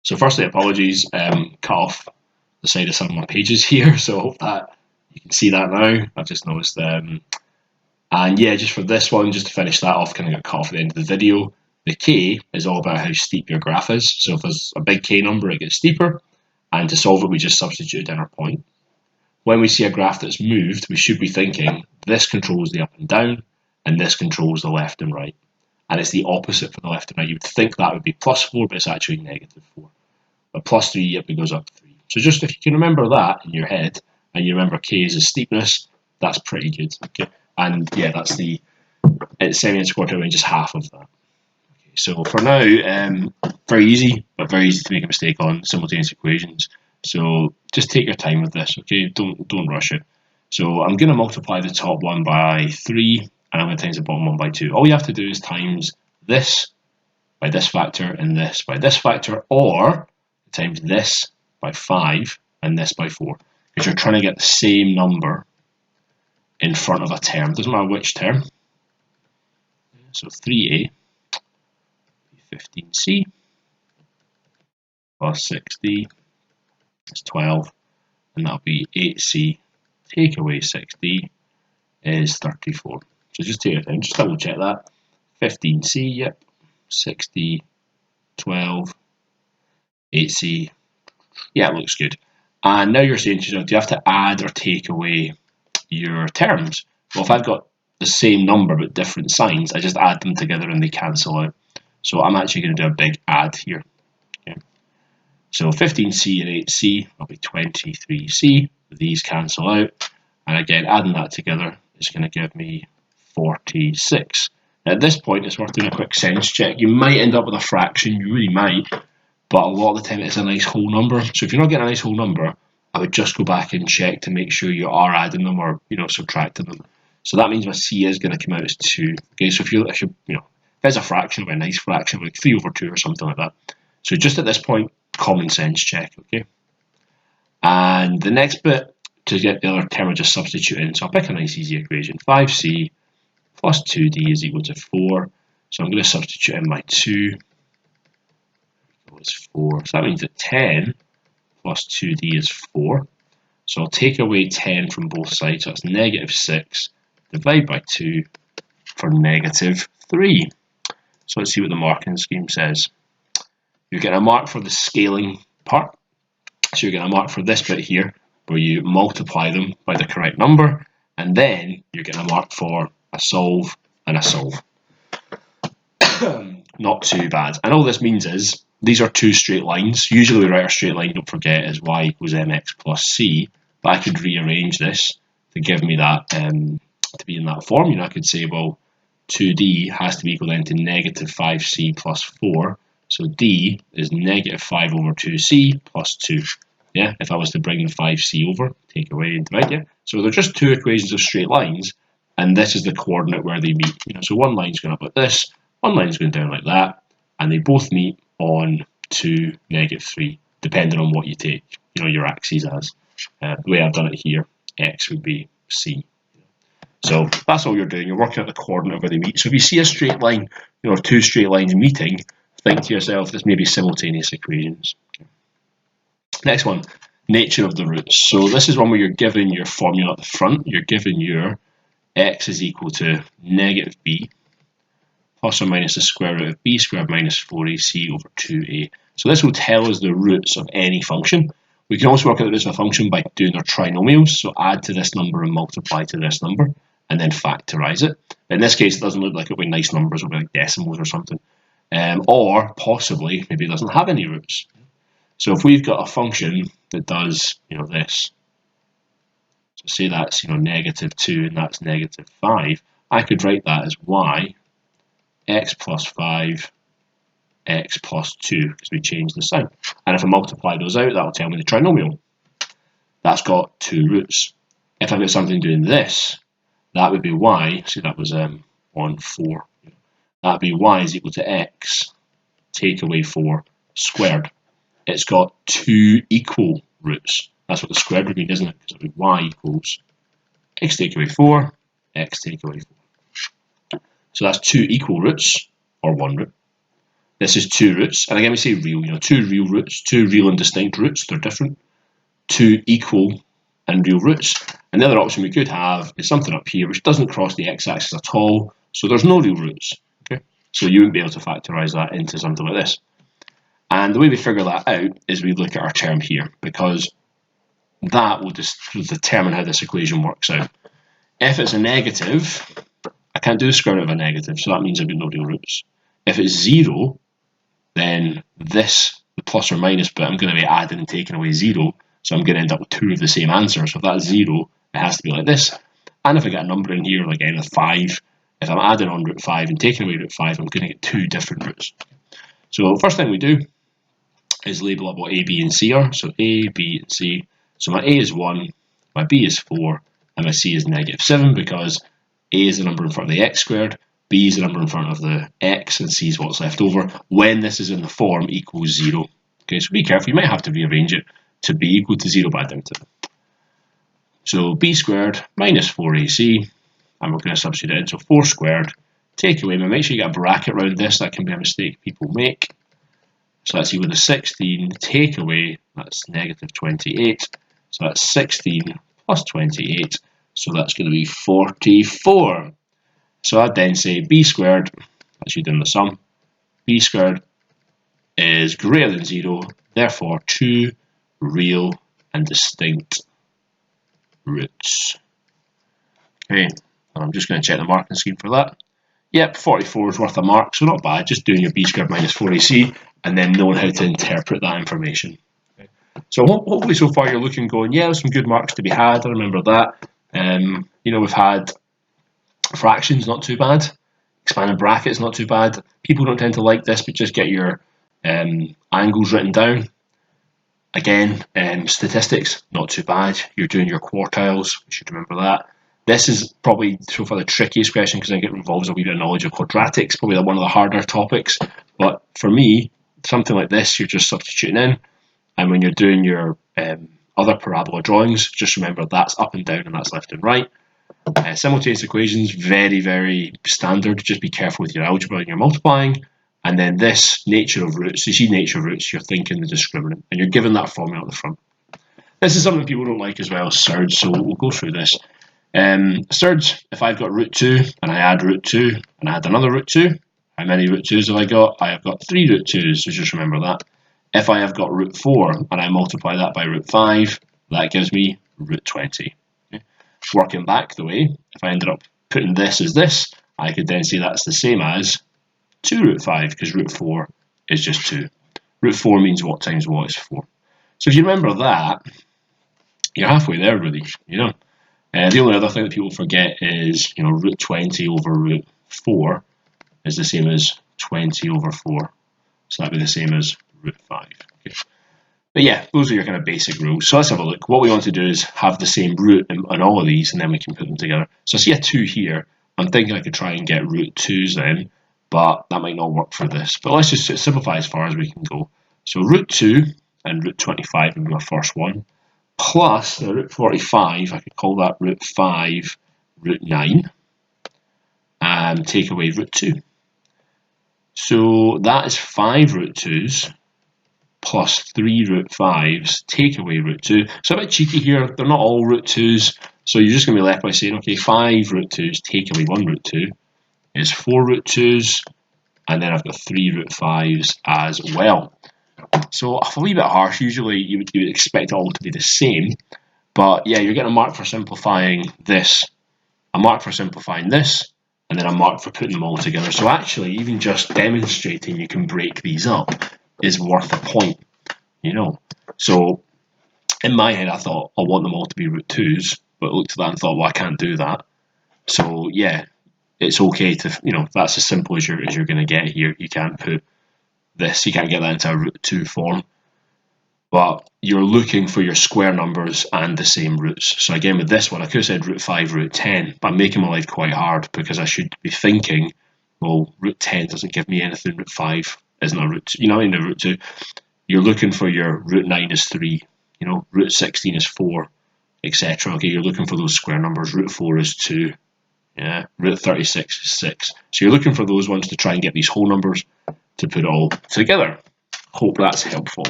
So firstly, apologies, cut off the side of some of my pages here, so I hope that you can see that now. I've just noticed and yeah, just for this one, just to finish that off, kind of got cut off at the end of the video. The K is all about how steep your graph is. So if there's a big K number, it gets steeper. And to solve it, we just substitute in our point. When we see a graph that's moved, we should be thinking this controls the up and down, and this controls the left and right. And it's the opposite for the left and right. You would think that would be +4, but it's actually -4. But +3, it goes up 3. So just if you can remember that in your head, and you remember K is a steepness, that's pretty good. Okay, and yeah, that's the semi and quarter range is half of that. Okay, so for now, very easy, but very easy to make a mistake on simultaneous equations. So just take your time with this. Okay, don't rush it. So I'm going to multiply the top one by 3, and I'm going to times the bottom one by 2. All you have to do is times this by this factor and this by this factor, or times this by 5 and this by 4, because you're trying to get the same number in front of a term. Doesn't matter which term. So 3a 15c plus 6d is 12, and that'll be 8c take away 6d is 34. So just take it down, just double check that. 15c, yep, 6d, 12, 8c, yeah, it looks good. And now you're saying to yourself, do you have to add or take away your terms? Well, if I've got the same number but different signs, I just add them together and they cancel out. So I'm actually going to do a big add here. Okay. So 15c and 8c will be 23c. These cancel out. And again, adding that together is going to give me 46. Now, at this point, it's worth doing a quick sense check. You might end up with a fraction, you really might, but a lot of the time it's a nice whole number. So if you're not getting a nice whole number, I would just go back and check to make sure you are adding them or subtracting them. So that means my C is going to come out as 2. Okay, so if there's a fraction, a nice fraction, like 3/2 or something like that. So just at this point, common sense check, okay? And the next bit, to get the other term, I just substitute in. So I'll pick a nice easy equation. 5c plus 2d is equal to 4. So I'm going to substitute in my 2. It's 4. So that means that 10 plus 2d is 4. So I'll take away 10 from both sides. So that's -6. Divide by 2 for -3. So let's see what the marking scheme says. You're getting a mark for the scaling part. So you're getting a mark for this bit here, where you multiply them by the correct number, and then you're getting a mark for a solve and a solve. Not too bad. And all this means is these are two straight lines. Usually we write our straight line, don't forget, as y equals mx plus c, but I could rearrange this to give me that, to be in that form. I could say, well, 2d has to be equal then to -5c plus 4. So d is -5/2c plus 2. Yeah, if I was to bring the 5c over, take away and divide, yeah. So they're just two equations of straight lines, and this is the coordinate where they meet. So one line's going up like this, one line's going down like that, and they both meet on 2, -3, depending on what you take, your axes as. The way I've done it here, x would be c. So that's all you're doing. You're working out the coordinate where they meet. So if you see a straight line, or two straight lines meeting, think to yourself, this may be simultaneous equations. Okay. Next one, nature of the roots. So this is one where you're given your formula at the front. You're given your x is equal to -b plus or minus the square root of b squared minus 4ac over 2a. So this will tell us the roots of any function. We can also work out the roots of a function by doing their trinomials. So add to this number and multiply to this number, and then factorize it. In this case, it doesn't look like it'll be nice numbers, it'll be like decimals or something. Or possibly, maybe it doesn't have any roots. So if we've got a function that does, this, so say that's, -2 and that's -5, I could write that as y, x plus 5, x plus 2, because we changed the sign. And if I multiply those out, that'll tell me the trinomial. That's got 2 roots. If I've got something doing this, that would be y, see that was on 4. That'd be y is equal to x, take away 4, squared. It's got 2 equal roots. That's what the squared would mean, isn't it? Because it would be y equals x take away 4, x take away 4. So that's 2 equal roots, or 1 root. This is two roots, and again we say real, two real roots, two real and distinct roots, they're different. Two equal and real roots. And the other option we could have is something up here which doesn't cross the x-axis at all, so there's no real roots. Okay, so you wouldn't be able to factorise that into something like this. And the way we figure that out is we look at our term here, because that will just determine how this equation works out. If it's a negative, I can't do the square root of a negative, so that means I've got no real roots. If it's 0, then this, the plus or minus bit, I'm going to be adding and taking away 0, so I'm going to end up with 2 of the same answer. So if that's 0, it has to be like this. And if I get a number in here, like n of 5, if I'm adding on root 5 and taking away root 5, I'm going to get 2 different roots. So the first thing we do is label up what a, b, and c are. So a, b, and c. So my a is 1, my b is 4, and my c is negative 7, because a is the number in front of the x squared, b is the number in front of the x, and c is what's left over when this is in the form equals 0. Okay, so be careful, you might have to rearrange it to be equal to 0, but I doubt it. So b squared minus 4ac, and we're going to substitute it in, so 4 squared, take away, make sure you get a bracket around this, that can be a mistake people make. So that's equal to 16, take away, that's negative 28, so that's 16 plus 28, so that's going to be 44. So I'd then say b squared, that's you doing the sum, b squared is greater than 0, therefore 2 real and distinct roots. Okay, and I'm just going to check the marking scheme for that. Yep, 44 is worth a mark, so not bad, just doing your b squared minus 4ac and then knowing how to interpret that information. Okay. So hopefully so far you're looking going, yeah, there's some good marks to be had, I remember that. We've had fractions, not too bad. Expanded brackets, not too bad. People don't tend to like this, but just get your angles written down. Again, statistics, not too bad. You're doing your quartiles, you should remember that. This is probably so far the trickiest question because I think it involves a wee bit of knowledge of quadratics, probably one of the harder topics. But for me, something like this, you're just substituting in. And when you're doing your other parabola drawings, just remember that's up and down and that's left and right. Simultaneous equations, very, very standard. Just be careful with your algebra and your multiplying. And then this, nature of roots, you see nature of roots, you're thinking the discriminant, and you're given that formula at the front. This is something people don't like as well, surds, so we'll go through this. Surds, if I've got root 2, and I add root 2, and I add another root 2, how many root 2s have I got? I have got 3 root 2s, so just remember that. If I have got root 4, and I multiply that by root 5, that gives me root 20. Okay. Working back the way, if I ended up putting this as this, I could then say that's the same as 2 root 5, because root 4 is just 2. Root 4 means what times what is 4. So if you remember that, you're halfway there, really, the only other thing that people forget is, root 20 over root 4 is the same as 20 over 4. So that'd be the same as root 5. Okay. But yeah, those are your kind of basic rules. So let's have a look. What we want to do is have the same root on all of these, and then we can put them together. So I see a 2 here. I'm thinking I could try and get root 2's then, but that might not work for this. But let's just simplify as far as we can go. So root 2 and root 25 would be my first one. Plus the root 45, I could call that root 5 root 9, and take away root 2. So that is 5 root 2's plus 3 root 5's, take away root 2. So a bit cheeky here, they're not all root 2's, so you're just going to be left by saying, okay, 5 root 2's, take away 1 root 2 is 4 root 2's, and then I've got 3 root 5's as well. So a wee bit harsh, usually you would expect it all to be the same, but yeah, you're getting a mark for simplifying this, a mark for simplifying this, and then a mark for putting them all together. So actually, even just demonstrating you can break these up is worth a point, So in my head, I thought, I want them all to be root 2's, but looked at that and thought, well, I can't do that. So yeah, it's okay to, that's as simple as you're going to get here. You can't put this, you can't get that into a root 2 form, but you're looking for your square numbers and the same roots. So again, with this one, I could have said root 5, root 10, but I'm making my life quite hard because I should be thinking, well, root 10 doesn't give me anything, root 5 isn't a root, in a root 2. You're looking for your root 9 is 3, root 16 is 4, etc. Okay, you're looking for those square numbers, root 4 is 2, yeah, root 36 is 6. So you're looking for those ones to try and get these whole numbers. to put it all together. Hope that's helpful.